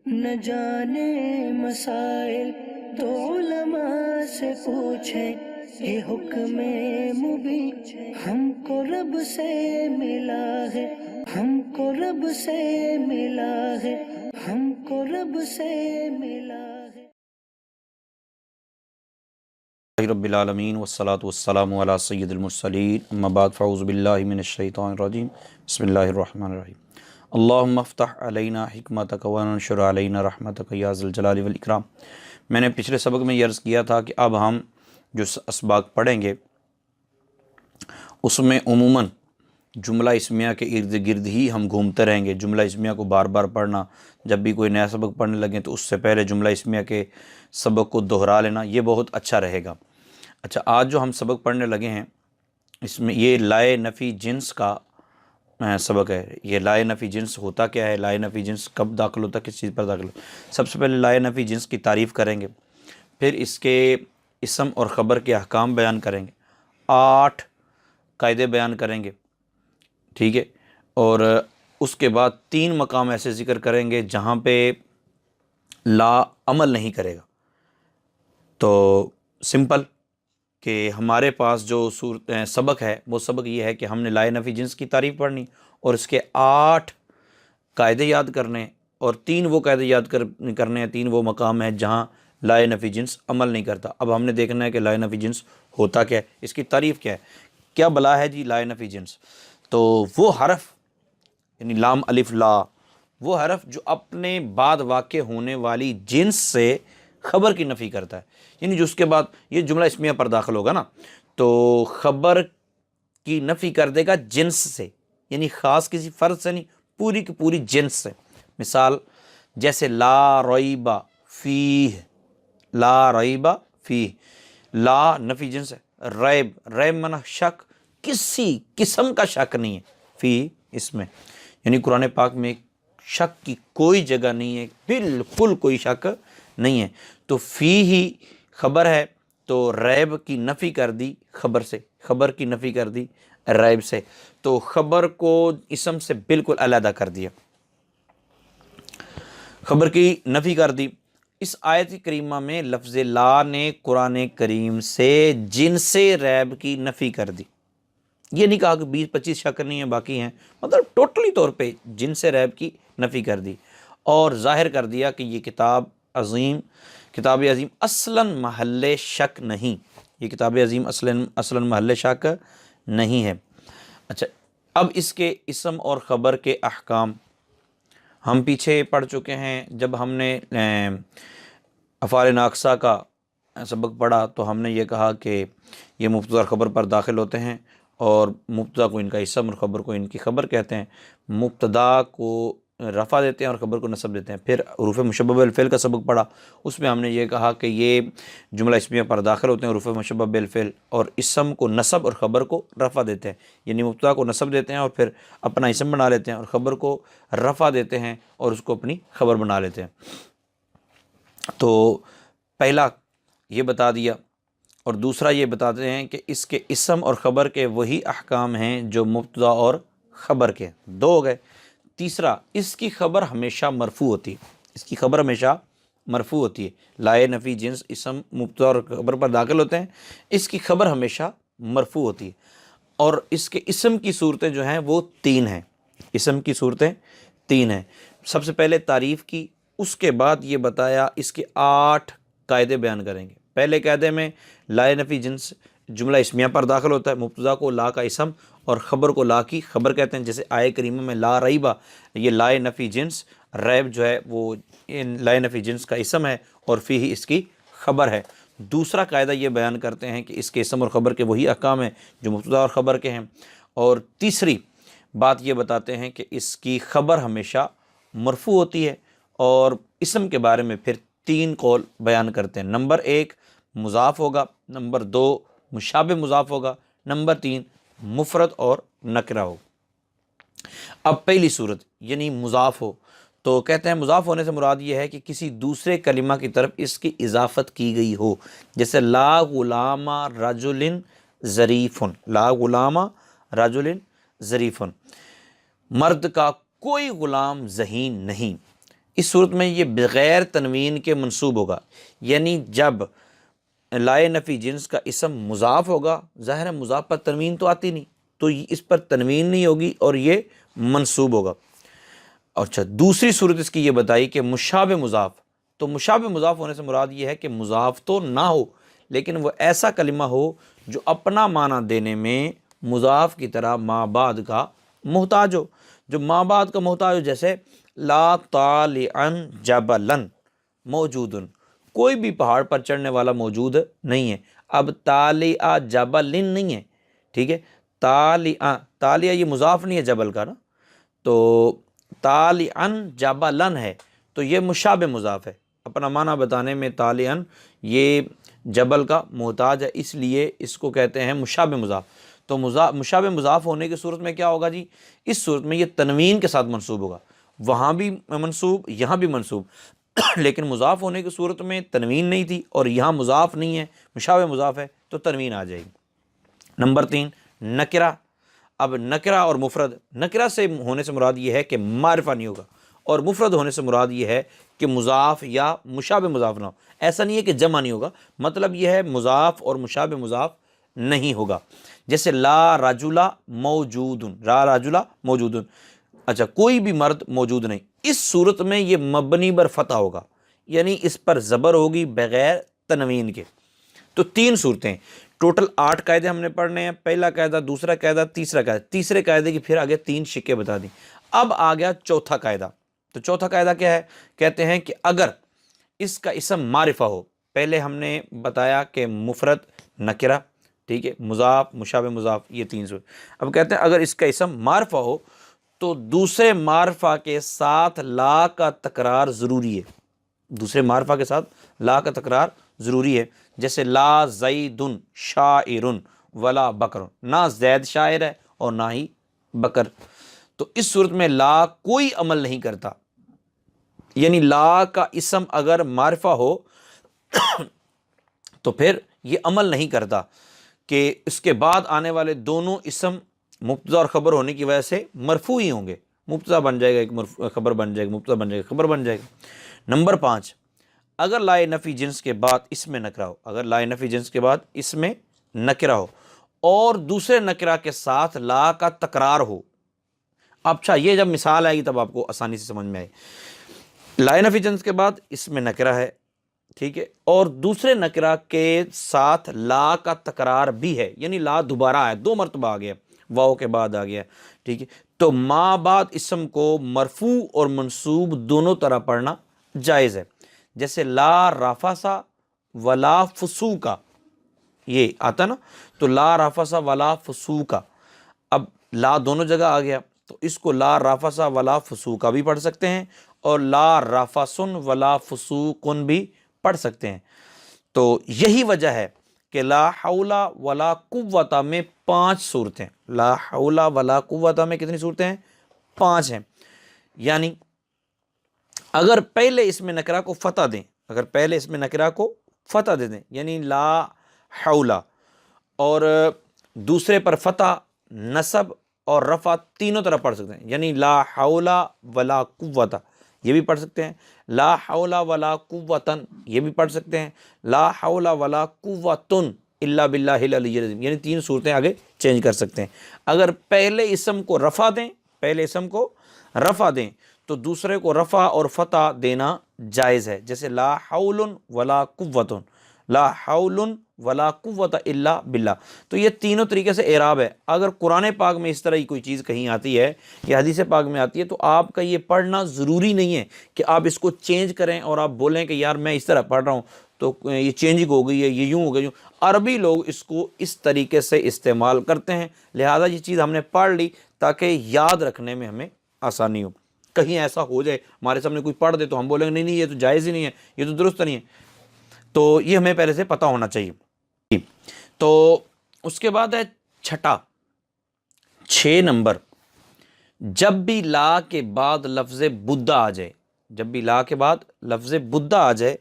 نہ جانے مسائل تو علماء سے پوچھیں، یہ حکم مبین ہم کو رب سے ملا ہے، ہم کو رب سے ملا ہے، ہم کو رب سے ملا ہے۔ رب العالمین والصلاة والسلام علی سید المرسلین، اما بعد فاعوذ باللہ من الشیطان الرجیم، بسم اللہ الرحمن الرحیم۔ اللہم افتح علینا حکمتک وانشر علینا رحمتک یا ذی الجلال والاکرام۔ میں نے پچھلے سبق میں یہ عرض کیا تھا کہ اب ہم جو اسباق پڑھیں گے اس میں عموماً جملہ اسمیہ کے ارد گرد ہی ہم گھومتے رہیں گے۔ جملہ اسمیہ کو بار بار پڑھنا، جب بھی کوئی نیا سبق پڑھنے لگیں تو اس سے پہلے جملہ اسمیہ کے سبق کو دہرا لینا، یہ بہت اچھا رہے گا۔ اچھا، آج جو ہم سبق پڑھنے لگے ہیں اس میں یہ لائے نفی جنس کا سبق ہے۔ یہ لائے نفی جنس ہوتا کیا ہے، لائے نفی جنس کب داخل ہوتا ہے، کس چیز پر داخل ہوتا ہے۔ سب سے پہلے لائے نفی جنس کی تعریف کریں گے، پھر اس کے اسم اور خبر کے احکام بیان کریں گے، 8 قاعدے بیان کریں گے، ٹھیک ہے، اور اس کے بعد 3 مقام ایسے ذکر کریں گے جہاں پہ لا عمل نہیں کرے گا۔ تو سمپل کہ ہمارے پاس جو سبق ہے وہ سبق یہ ہے کہ ہم نے لائے نفی جنس کی تعریف پڑھنی اور اس کے 8 قاعدے یاد کرنے، اور 3 وہ قاعدے یاد کرنے ہیں، 3 وہ مقام ہیں جہاں لائے نفی جنس عمل نہیں کرتا۔ اب ہم نے دیکھنا ہے کہ لائے نفی جنس ہوتا کیا ہے، اس کی تعریف کیا ہے، کیا بلا ہے جی لائے نفی جنس۔ تو وہ حرف یعنی لام الف لا، وہ حرف جو اپنے بعد واقع ہونے والی جنس سے خبر کی نفی کرتا ہے، یعنی جو اس کے بعد یہ جملہ اسمیہ پر داخل ہوگا نا تو خبر کی نفی کر دے گا جنس سے، یعنی خاص کسی فرد سے نہیں، پوری کی پوری جنس سے۔ مثال جیسے لا ریب فیہ، لا ریب فیہ، لا نفی جنس ہے، ریب منع شک، کسی قسم کا شک نہیں ہے فی اس میں، یعنی قرآن پاک میں شک کی کوئی جگہ نہیں ہے، بالکل کوئی شک نہیں ہے۔ تو فی ہی خبر ہے تو ریب کی نفی کر دی خبر سے، خبر کی نفی کر دی ریب سے، تو خبر کو اسم سے بالکل علیحدہ کر دیا، خبر کی نفی کر دی۔ اس آیت کریمہ میں لفظ لا نے قرآن کریم سے جنس ریب کی نفی کر دی، یہ نہیں کہا کہ 20-25 شک نہیں ہیں باقی ہیں، مطلب ٹوٹلی طور پہ جنس ریب کی نفی کر دی، اور ظاہر کر دیا کہ یہ کتاب عظیم اصلاً محل شک نہیں، یہ کتاب عظیم اصلاً محل شک نہیں ہے۔ اچھا، اب اس کے اسم اور خبر کے احکام ہم پیچھے پڑھ چکے ہیں۔ جب ہم نے افعال ناقصہ کا سبق پڑھا تو ہم نے یہ کہا کہ یہ مبتدا اور خبر پر داخل ہوتے ہیں، اور مبتدا کو ان کا اسم اور خبر کو ان کی خبر کہتے ہیں۔ مبتدا کو رفع دیتے ہیں اور خبر کو نصب دیتے ہیں۔ پھر حروف مشبہ بالفعل کا سبق پڑھا، اس میں ہم نے یہ کہا کہ یہ جملہ اسمیہ پر داخل ہوتے ہیں حروف مشبہ بالفعل، اور اسم کو نصب اور خبر کو رفع دیتے ہیں، یعنی مبتدا کو نصب دیتے ہیں اور پھر اپنا اسم بنا لیتے ہیں، اور خبر کو رفع دیتے ہیں اور اس کو اپنی خبر بنا لیتے ہیں۔ تو پہلا یہ بتا دیا، اور دوسرا یہ بتاتے ہیں کہ اس کے اسم اور خبر کے وہی احکام ہیں جو مبتدا اور خبر کے، 2 ہو گئے۔ تیسرا، اس کی خبر ہمیشہ مرفوع ہوتی ہے، اس کی خبر ہمیشہ مرفوع ہوتی ہے۔ لائے نفی جنس اسم مبتدا اور خبر پر داخل ہوتے ہیں، اس کی خبر ہمیشہ مرفوع ہوتی ہے، اور اس کے اسم کی صورتیں جو ہیں وہ 3 ہیں، اسم کی صورتیں 3 ہیں۔ سب سے پہلے تعریف کی، اس کے بعد یہ بتایا اس کے 8 قاعدے بیان کریں گے۔ پہلے قاعدے میں لائے نفی جنس جملہ اسمیہ پر داخل ہوتا ہے، مبتدا کو لا کا اسم اور خبر کو لا کی خبر کہتے ہیں، جیسے آیہ کریمہ میں لا ریبہ، یہ لائے نفی جنس، ریب جو ہے وہ لائے نفی جنس کا اسم ہے اور فی ہی اس کی خبر ہے۔ دوسرا قاعدہ یہ بیان کرتے ہیں کہ اس کے اسم اور خبر کے وہی احکام ہیں جو مبتدا اور خبر کے ہیں، اور تیسری بات یہ بتاتے ہیں کہ اس کی خبر ہمیشہ مرفوع ہوتی ہے، اور اسم کے بارے میں پھر 3 قول بیان کرتے ہیں۔ نمبر 1 مضاف ہوگا، نمبر 2 مشابہ مضاف ہوگا، نمبر 3 مفرد اور نکرہ ہو۔ اب پہلی صورت یعنی مضاف ہو، تو کہتے ہیں مضاف ہونے سے مراد یہ ہے کہ کسی دوسرے کلمہ کی طرف اس کی اضافت کی گئی ہو، جیسے لا غلام رجل ظریف، لا غلام رجل ظریف، مرد کا کوئی غلام ذہین نہیں، اس صورت میں یہ بغیر تنوین کے منصوب ہوگا، یعنی جب لائے نفی جنس کا اسم مضاف ہوگا، ظاہر ہے مضاف پر تنوین تو آتی نہیں، تو اس پر تنوین نہیں ہوگی اور یہ منصوب ہوگا۔ اچھا، دوسری صورت اس کی یہ بتائی کہ مشابہ مضاف، تو مشابہ مضاف ہونے سے مراد یہ ہے کہ مضاف تو نہ ہو لیکن وہ ایسا کلمہ ہو جو اپنا معنی دینے میں مضاف کی طرح ما بعد کا محتاج ہو، جو ما بعد کا محتاج ہو، جیسے لا طالعن جبلن موجودن، کوئی بھی پہاڑ پر چڑھنے والا موجود نہیں ہے۔ اب طالع جبلن نہیں ہے، ٹھیک ہے، طالع یہ مضاف نہیں ہے جبل کا نا، تو طالعن جبلن ہے، تو یہ مشابہ مضاف ہے، اپنا معنی بتانے میں طالعن یہ جبل کا محتاج ہے، اس لیے اس کو کہتے ہیں مشابہ مضاف۔ تو مشابہ مضاف ہونے کی صورت میں کیا ہوگا جی، اس صورت میں یہ تنوین کے ساتھ منصوب ہوگا، وہاں بھی منصوب یہاں بھی منصوب، لیکن مضاف ہونے کی صورت میں تنوین نہیں تھی اور یہاں مضاف نہیں ہے، مشابہ مضاف ہے تو تنوین آ جائے گی۔ نمبر 3 نکرہ۔ اب نکرہ اور مفرد، نکرہ سے ہونے سے مراد یہ ہے کہ معرفہ نہیں ہوگا، اور مفرد ہونے سے مراد یہ ہے کہ مضاف یا مشابہ مضاف نہ ہو۔ ایسا نہیں ہے کہ جمع نہیں ہوگا، مطلب یہ ہے مضاف اور مشابہ مضاف نہیں ہوگا، جیسے لا رجل موجود، لا رجل موجود، اچھا کوئی بھی مرد موجود نہیں، اس صورت میں یہ مبنی بر فتح ہوگا، یعنی اس پر زبر ہوگی بغیر تنوین کے۔ تو 3 صورتیں، ٹوٹل 8 قاعدے ہم نے پڑھنے ہیں، پہلا قاعدہ، دوسرا قاعدہ، تیسرا قاعدہ، تیسرے قاعدے کی پھر آگے 3 شکیں بتا دیں۔ اب آ گیا چوتھا قاعدہ، تو چوتھا قاعدہ کیا ہے؟ کہتے ہیں کہ اگر اس کا اسم معرفہ ہو، پہلے ہم نے بتایا کہ مفرد، نکرہ، ٹھیک ہے، مضاف، مشابہ مضاف، یہ 3 صورت۔ اب کہتے ہیں اگر اس کا اسم معرفہ ہو تو دوسرے معرفہ کے ساتھ لا کا تکرار ضروری ہے، دوسرے معرفہ کے ساتھ لا کا تکرار ضروری ہے، جیسے لا زید شاعر ولا بکر، نہ زید شاعر ہے اور نہ ہی بکر، تو اس صورت میں لا کوئی عمل نہیں کرتا، یعنی لا کا اسم اگر معرفہ ہو تو پھر یہ عمل نہیں کرتا کہ اس کے بعد آنے والے دونوں اسم مبتدا اور خبر ہونے کی وجہ سے مرفوع ہی ہوں گے، مبتدا بن جائے گا ایک خبر بن جائے گا، مبتدا بن جائے گا خبر بن جائے گا۔ نمبر 5 اگر لائے نفی جنس کے بعد اس میں نکرہ ہو، اگر لائے نفی جنس کے بعد اس میں نکرہ ہو اور دوسرے نکرہ کے ساتھ لا کا تکرار ہو، اچھا یہ جب مثال آئے گی تب آپ کو آسانی سے سمجھ میں آئے۔ لائے نفی جنس کے بعد اس میں نکرہ ہے، ٹھیک ہے، اور دوسرے نکرہ کے ساتھ لا کا تکرار بھی ہے، یعنی لا دوبارہ آیا، 2 مرتبہ آ گیا، واو کے بعد آ گیا، ٹھیک ہے، تو ما بعد اسم کو مرفوع اور منصوب دونوں طرح پڑھنا جائز ہے، جیسے لا رفسا ولا فسوقا، یہ آتا نا، تو لا رفسا ولا فسوقا، اب لا دونوں جگہ آ گیا تو اس کو لا رفسا ولا فسوقا بھی پڑھ سکتے ہیں اور لا رفسن ولا فسوقن بھی پڑھ سکتے ہیں۔ تو یہی وجہ ہے کہ لا حول ولا قوت میں 5 صورتیں، لا حول ولا قوت میں کتنی صورتیں ہیں؟ 5 ہیں، یعنی اگر پہلے اس میں نکرہ کو فتح دیں، اگر پہلے اس میں نکرہ کو فتح دے دیں، یعنی لا حول، اور دوسرے پر فتح، نصب اور رفع تینوں طرح پڑھ سکتے ہیں، یعنی لا حول ولا قوت یہ بھی پڑھ سکتے ہیں، لا حول ولا قوتن یہ بھی پڑھ سکتے ہیں، لا حول ولا قوتن الا باللہ العلی العظیم، یعنی 3 صورتیں آگے چینج کر سکتے ہیں۔ اگر پہلے اسم کو رفع دیں، پہلے اسم کو رفع دیں تو دوسرے کو رفع اور فتح دینا جائز ہے، جیسے لا حول ولا قوت، لا حول ولا قوت الا باللہ۔ تو یہ تینوں طریقے سے اعراب ہے۔ اگر قرآن پاک میں اس طرح کی کوئی چیز کہیں آتی ہے یا حدیث پاک میں آتی ہے تو آپ کا یہ پڑھنا ضروری نہیں ہے کہ آپ اس کو چینج کریں اور آپ بولیں کہ یار میں اس طرح پڑھ رہا ہوں تو یہ چینجنگ ہو گئی ہے، یہ یوں ہو گئی۔ عربی لوگ اس کو اس طریقے سے استعمال کرتے ہیں، لہذا یہ چیز ہم نے پڑھ لی تاکہ یاد رکھنے میں ہمیں آسانی ہو۔ کہیں ایسا ہو جائے ہمارے سامنے کوئی پڑھ دے تو ہم بولیں گے نہیں نہیں یہ تو جائز ہی نہیں ہے، یہ تو درست نہیں ہے، تو یہ ہمیں پہلے سے پتہ ہونا چاہیے۔ تو اس کے بعد ہے چھٹا 6 نمبر، جب بھی لا کے بعد لفظ بدہ آ جائے، جب بھی لا کے بعد لفظ بدہ آ جائے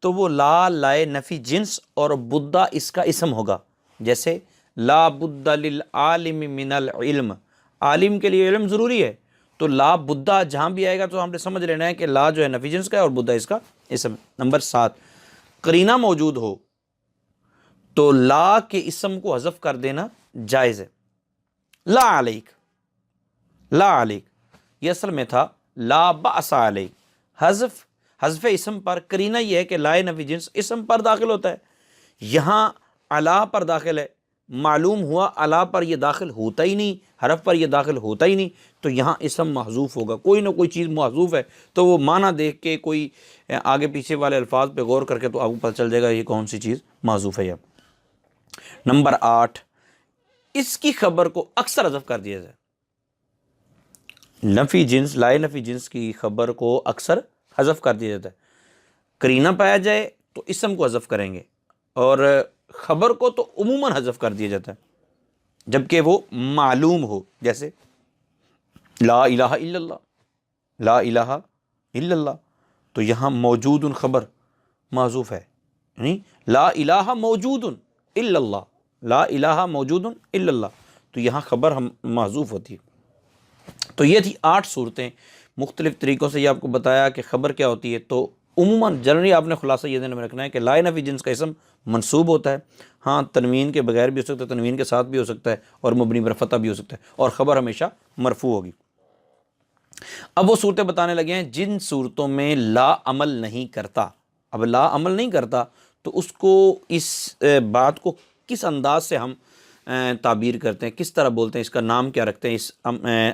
تو وہ لا لائے نفی جنس اور بدہ اس کا اسم ہوگا، جیسے لا بد للعالم من العلم، عالم کے لیے علم ضروری ہے تو لا بدھا جہاں بھی آئے گا تو ہم نے سمجھ لینا ہے کہ لا جو ہے نفی جنس کا ہے اور بدھا اس کا اسم ہے۔ نمبر 7، قرینہ موجود ہو تو لا کے اسم کو حذف کر دینا جائز ہے۔ لا علیک، لا علیک، یہ اصل میں تھا لا بأس علیک۔ حذف اسم پر قرینہ یہ ہے کہ لا نفی جنس اسم پر داخل ہوتا ہے، یہاں علا پر داخل ہے، معلوم ہوا علا پر یہ داخل ہوتا ہی نہیں، حرف پر یہ داخل ہوتا ہی نہیں، تو یہاں اسم محذوف ہوگا، کوئی نہ کوئی چیز محذوف ہے، تو وہ معنی دیکھ کے کوئی آگے پیچھے والے الفاظ پہ غور کر کے تو آپ کو پتہ چل جائے گا یہ کون سی چیز محذوف ہے۔ یا نمبر 8، اس کی خبر کو اکثر حذف کر دیا جائے۔ نفی جنس، لائے نفی جنس کی خبر کو اکثر حذف کر دیا جاتا ہے، قرینہ پایا جائے تو اسم کو حذف کریں گے، اور خبر کو تو عموماً حذف کر دیا جاتا ہے جبکہ وہ معلوم ہو، جیسے لا الہ الا اللہ، لا الہ الا اللہ، تو یہاں موجود خبر محذوف ہے، یعنی لا الہ موجود الا اللہ، لا الہ موجود الا اللہ، تو یہاں خبر ہم محذوف ہوتی ہے۔ تو یہ تھی 8 صورتیں، مختلف طریقوں سے یہ آپ کو بتایا کہ خبر کیا ہوتی ہے۔ تو عموماً جنرلی آپ نے خلاصہ یہ ذہن میں رکھنا ہے کہ لا نفی جنس کا اسم منصوب ہوتا ہے، ہاں تنوین کے بغیر بھی ہو سکتا ہے، تنوین کے ساتھ بھی ہو سکتا ہے، اور مبنی پر فتح بھی ہو سکتا ہے، اور خبر ہمیشہ مرفوع ہوگی۔ اب وہ صورتیں بتانے لگے ہیں جن صورتوں میں لا عمل نہیں کرتا۔ اب لا عمل نہیں کرتا تو اس کو، اس بات کو کس انداز سے ہم تعبیر کرتے ہیں، کس طرح بولتے ہیں، اس کا نام کیا رکھتے ہیں، اس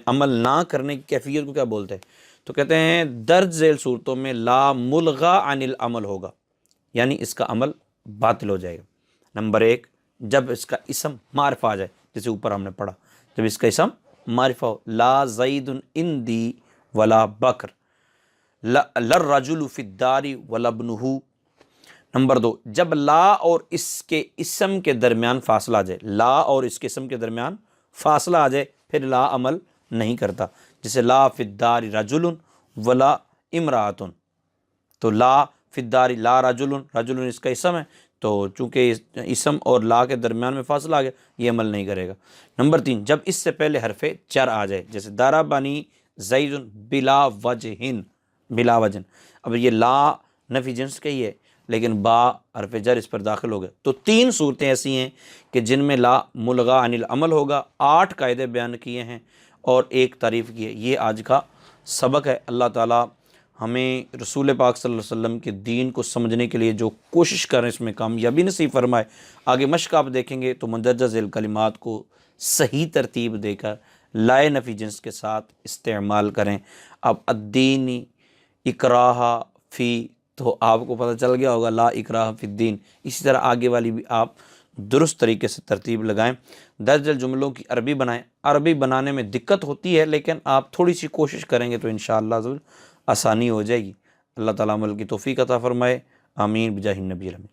عمل نہ کرنے کی کیفیت کو کیا بولتے ہیں؟ تو کہتے ہیں درج ذیل صورتوں میں لا ملغا عن العمل ہوگا، یعنی اس کا عمل باطل ہو جائے گا۔ نمبر 1، جب اس کا اسم معرفہ آ جائے، جیسے اوپر ہم نے پڑھا، جب اس کا اسم معرفہ ہو، لا زید عندی ولا بکر، للرجل فی الدار ولا ابنہ۔ نمبر 2، جب لا اور اس کے اسم کے درمیان فاصلہ آ جائے، لا اور اس کے اسم کے درمیان فاصلہ آ جائے، پھر لا عمل نہیں کرتا، جیسے لا فی الدار رجل ولا امرأۃ، تو لا فی الدار لا رجل، رجل اس کا اسم ہے، تو چونکہ اسم اور لا کے درمیان میں فاصلہ آ گیا، یہ عمل نہیں کرے گا۔ نمبر 3، جب اس سے پہلے حرف جر آ جائے، جیسے ضربنی زید بلا وجہ، بلا وجہ، اب یہ لا نفی جنس کا ہی ہے لیکن با حرف جر اس پر داخل ہو گئے، تو 3 صورتیں ایسی ہیں کہ جن میں لا ملغا عن العمل ہوگا۔ 8 قاعدے بیان کیے ہیں اور 1 تعریف کی ہے۔ یہ آج کا سبق ہے۔ اللہ تعالیٰ ہمیں رسول پاک صلی اللہ علیہ وسلم کے دین کو سمجھنے کے لیے جو کوشش کریں اس میں کامیابی نصیب فرمائے۔ آگے مشق آپ دیکھیں گے تو مندرجہ ذیل کلمات کو صحیح ترتیب دے کر لائے نفی جنس کے ساتھ استعمال کریں۔ اب الدین اکراہ فی، تو آپ کو پتہ چل گیا ہوگا لا اکراہ فی الدین، اسی طرح آگے والی بھی آپ درست طریقے سے ترتیب لگائیں۔ درج الجملوں کی عربی بنائیں۔ عربی بنانے میں دقت ہوتی ہے لیکن آپ تھوڑی سی کوشش کریں گے تو انشاءاللہ ضرور آسانی ہو جائے گی۔ اللہ تعالیٰ عمل کی توفیق عطا فرمائے، آمین بجاہ النبی الامین۔